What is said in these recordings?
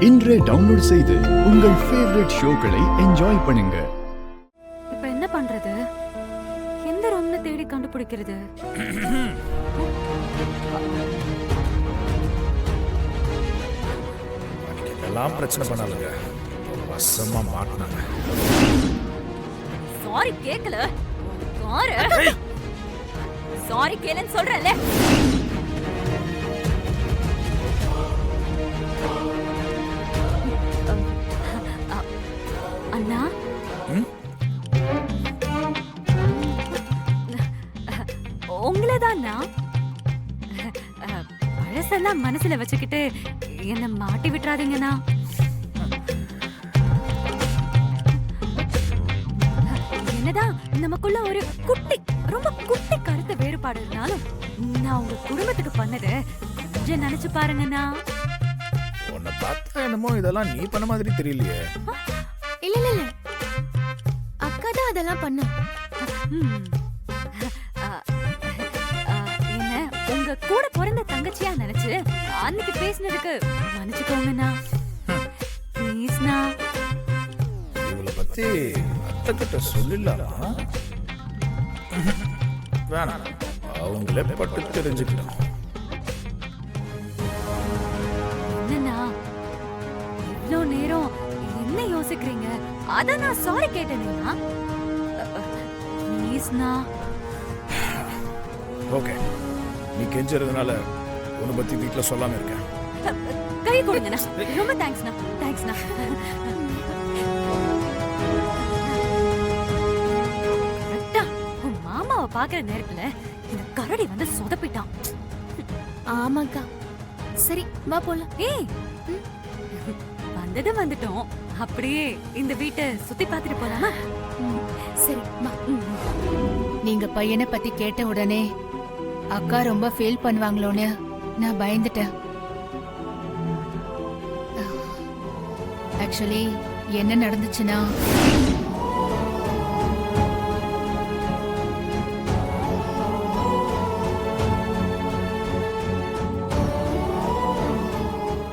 இன்றே டவுன்லோட் செய்து உங்கள் ஃபேவரட் ஷோக்களை என்ஜாய் பண்ணுங்க. இப்ப என்ன பண்றது? எந்த ரூம்ல தேடி கண்டுபிடிக்கிறது? இதெல்லாம் பிரச்சனை பண்ணாலுங்க, வசமா மாட்டினாங்க. சாரி கேக்கல. சாரி கேளன்னு சொல்றேன்ல. அண்ணா, உங்களதாண்ணா? பழசெல்லாம் மனசுல வச்சுக்கிட்டு என்ன மாட்டி விட்டுறாதீங்கண்ணா. என்னதான் நமக்குள்ள ஒரு குட்டி, ரொம்ப குட்டி கருத்து வேறுபாடு இருந்தாலும் நான் உங்க குடும்பத்துக்கு பண்ணதை கொஞ்சம் நினைச்சு பாருங்கண்ணா. உன்னை பார்த்தா என்னமோ இதெல்லாம் நீ பண்ண மாதிரி தெரியலையே. இல்ல இல்ல இல்ல, அக்கா தான் அதெல்லாம் பண்ண. என்ன உங்க கூட பிறந்த தங்கச்சியா நினைச்சு அன்னைக்கு பேசினதுக்கு மன்னிச்சுக்கோங்கண்ணா. ப்ளீஸ்ண்ணா. இவளை பத்தி அத்தை கிட்ட சொல்லலாமா? வேணாம், அவங்களே பட்டு தெரிஞ்சுக்கிட்டோம். என்னண்ணா இவ்ளோ நேரம் என்ன யோசிக்கிறீங்க? அத நான் சாரி கேட்டேனா? ப்ளீஸ்ண்ணா. ஓகே, நீ கெஞ்சறதுனால உன்னை பத்தி வீட்டுல சொல்லாம இருக்கேன். கை கொடுங்கண்ணா. ரொம்ப தேங்க்ஸ்ண்ணா. தேங்க்ஸ்ண்ணா. கரெக்டா உன் மாமாவை பாக்குற நேரத்துல இந்த கரடி வந்து சொதப்பிட்டான். ஆமாக்கா. சரி வா போலாம். ஏய், வந்தது வந்துட்டோம். அப்படியே இந்த வீட்டை சுத்தி பார்த்துட்டு போலாமா? சரி வா. நீங்க பையனை பத்தி கேட்ட உடனே அக்கா ரொம்ப ஃபீல் பண்ணுவாங்களோன்னு நான் பயந்துட்டேன். ஆக்சுவலி என்ன நடந்துச்சுன்னா,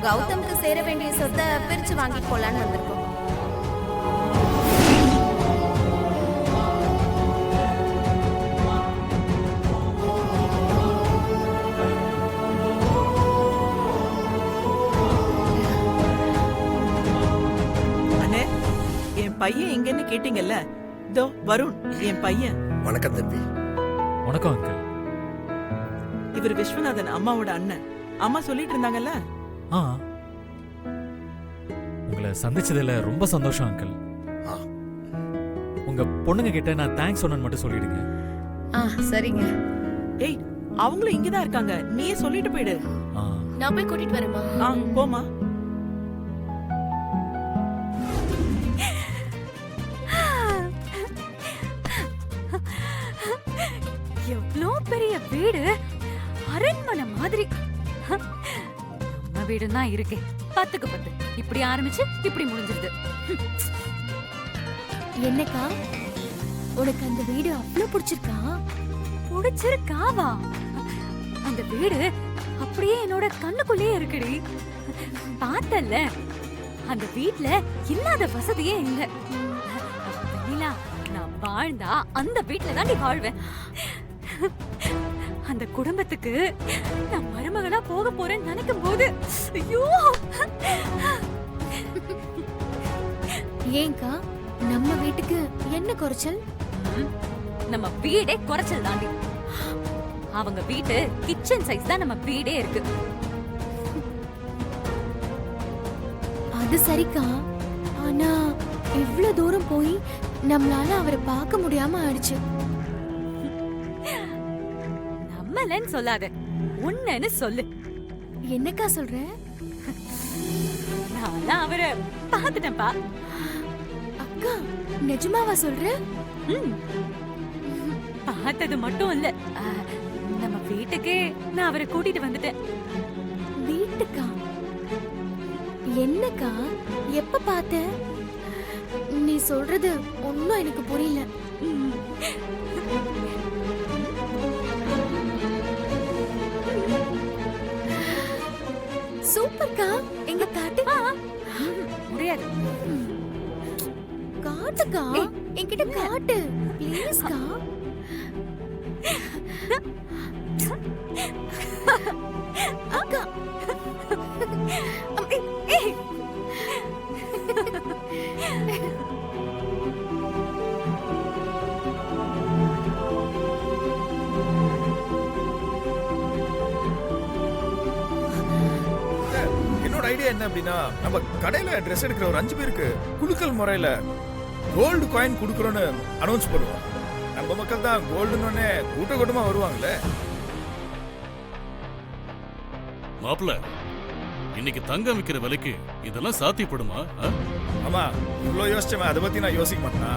கௌதம்க்கு சேர வேண்டிய சொத்தை பிரிச்சு வாங்கிட்டு போலான்னு வந்திருக்கோம். அண்ணே, என் பையன் எங்கன்னு கேட்டீங்கல்ல, இதோ வருண் என் பையன். வணக்கம் தம்பி. வணக்கம் அங்கிள். இவர் விஸ்வநாதன் அம்மாவோட அண்ணன். அம்மா சொல்லிட்டு இருந்தாங்கல்ல. உங்களை சந்திச்சதுல ரொம்ப சந்தோஷம் அங்கிள். உங்க பொண்ணுங்க கிட்ட நான் தேங்க்ஸ் சொன்னேன்னு மட்டும் சொல்லிடுங்க. சரிங்க. ஏய், அவங்களும் இங்கதான் இருக்காங்க, நீயே சொல்லிட்டு போயிடு. நான் போய் கூட்டிட்டு வரேம்மா. போமா. எவ்வளோ பெரிய வீடு, அரண்மனை மாதிரி. நம்ம வீடுன்னா இருக்கே 10க்கு 10. இப்படி ஆரம்பிச்சு இப்படி முடிஞ்சிருது. என்னக்கா, உனக்கு அந்த வீடு அவ்வளவு பிடிச்சிருக்கா? பிடிச்சிருக்காவா? அந்த வீடு அப்படியே என்னோட கண்ணுக்குள்ளேயே இருக்குடி. பார்த்தல்ல, அந்த வீட்ல இல்லாத வசதியே இல்ல. வெண்ணிலா, நான் வாழ்ந்தா அந்த வீட்ல தான் நீ வாழ்வேன். அந்த குடும்பத்துக்கு நான் மருமகளா போக போறேன்னு நினைக்கும் போது ஐயோ. ஏங்கா, நம்ம வீட்டுக்கு என்ன குறைச்சல்? நம்ம வீடே குறைச்சல் தாண்டி. அவங்க வீட்டு கிச்சன் சைஸ் தான் நம்ம வீடே இருக்கு. அது சரிக்கா, ஆனா இவ்ளோ தூரம் போய் நம்மளால அவரை பார்க்க முடியாம ஆயிடுச்சு. நம்மளன்னு சொல்லாத, உன்னன்னு சொல்லு. என்னக்கா சொல்ற? நான் அவரை பார்த்துட்டேன்ப்பா. அக்கா, நிஜமாவா சொல்ற? பார்த்தது மட்டும் இல்ல, நம்ம வீட்டுக்கே நான் அவரை கூட்டிட்டு வந்துட்டேன். வீட்டுக்கா? என்னக்கா, எப்ப பார்த்த? நீ சொல்றது ஒன்னும் எனக்கு புரியல. சூப்பர்க்கா, எங்க காட்டு. முடியாது. காட்டுக்கா, ஏய், என்கிட்ட காட்டு ப்ளீஸ்க்கா. அக்கா. ஏய். என்னோட ஐடியா என்ன அப்படின்னா, நம்ம கடையில ட்ரெஸ் எடுக்கிற ஒரு 5 பேருக்கு குலுக்கல் முறையில கோல்டு காயின் கொடுக்குறோன்னு அனௌன்ஸ் பண்ணுவோம். நம்ம மக்கள் தான் கோல்டுன்னு கூட்டமா வருவாங்கல்ல. மாப்பிள்ள, இன்னைக்கு தங்கம் விக்கிற விலைக்கு இதெல்லாம் சாத்தியப்படுமா? ஆமா, இவ்வளோ யோசிச்சவன் அதை பத்தி நான் யோசிக்க மாட்டேனா?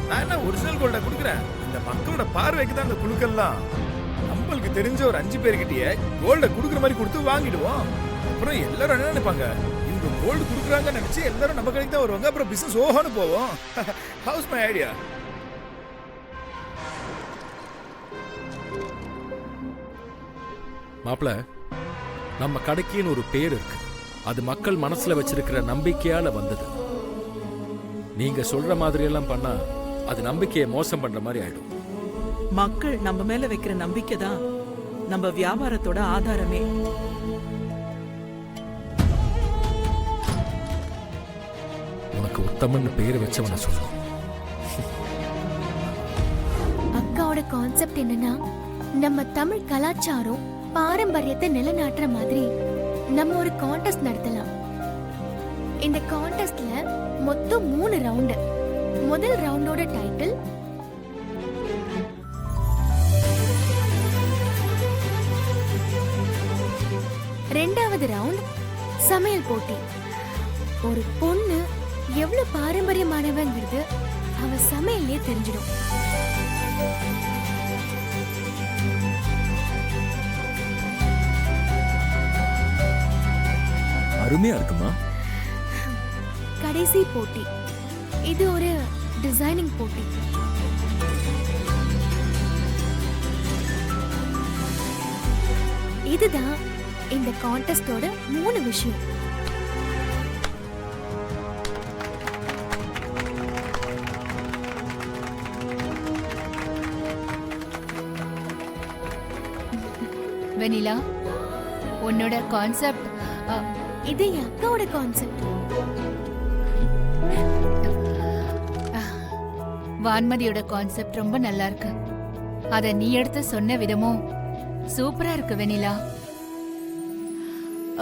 நான் என்ன ஒரிஜினல் கோல்டை கொடுக்குறேன். இந்த மக்களோட பார்வைக்கு தான் இந்த குழுக்கள்லாம். நம்மளுக்கு தெரிஞ்ச ஒரு 5 பேர்கிட்டயே கோல்டை கொடுக்குற மாதிரி கொடுத்து வாங்கிடுவோம். அப்புறம் எல்லாரும் என்ன நினைப்பாங்க, இந்த கோல்டு கொடுக்குறாங்கன்னு நினைச்சு எல்லாரும் நம்ம கடைக்கு தான் வருவாங்க. அப்புறம் பிசினஸ் ஓஹோன்னு போவோம். House my idea. மாப்பிள, நம்ம கடைக்குன்னு ஒரு பேர் இருக்கு. அது மக்கள் மனசுல வச்சிருக்கிற நம்பிக்கையால வந்தது. நீங்க சொல்ற மாதிரி எல்லாம் பண்ணா அது நம்பிக்கையை மோசம் பண்ற மாதிரி ஆயிடும். மக்கள் நம்ம மேல வைக்கிற நம்பிக்கை தான் நம்ம வியாபாரத்தோட ஆதாரமே. உனக்கு உத்தமன்னு பேர் வச்சவன சொல்லும். அக்காவோட கான்செப்ட் என்னன்னா, நம்ம தமிழ் கலாச்சாரம் பாரம்பரியத்தை நிலைநாட்டுற மாதிரி நம்ம ஒரு கான்டெஸ்ட் நடத்தலாம். இந்த கான்டெஸ்ட்ல மொத்தம் 3 ரவுண்டு. முதல் ரவுண்டோட டைட்டில் ரெண்டாவது ரவுண்ட் சமையல் போட்டி. ஒரு பொண்ணு எவ்வளவு பாரம்பரியமானவங்கிறது அவ சமையல்லே தெரிஞ்சிடும். அருமையா இருக்குமா? கடைசி போட்டி இது ஒரு டிசைனிங் போட்டி. இதுதான் இந்த கான்டெஸ்டோட 3 விஷயம். வெனிலா, உன்னோட கான்செப்ட் இது என் அக்காவோட கான்செப்ட். வான்மதியோட கான்செப்ட் ரொம்ப நல்லா இருக்கு. அத நீ எடுத்து சொன்ன விதமும் சூப்பரா இருக்கு வெனிலா.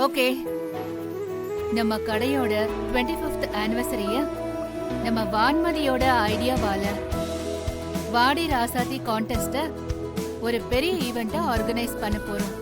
ஓகே, நம்ம கடையோட 25th ஆனிவர்சரிய நம்ம வான்மதியோட ஐடியாவால வாடி ராசாதி கான்டெஸ்ட ஒரு பெரிய ஈவெண்ட்டா ஆர்கனைஸ் பண்ண போறோம்.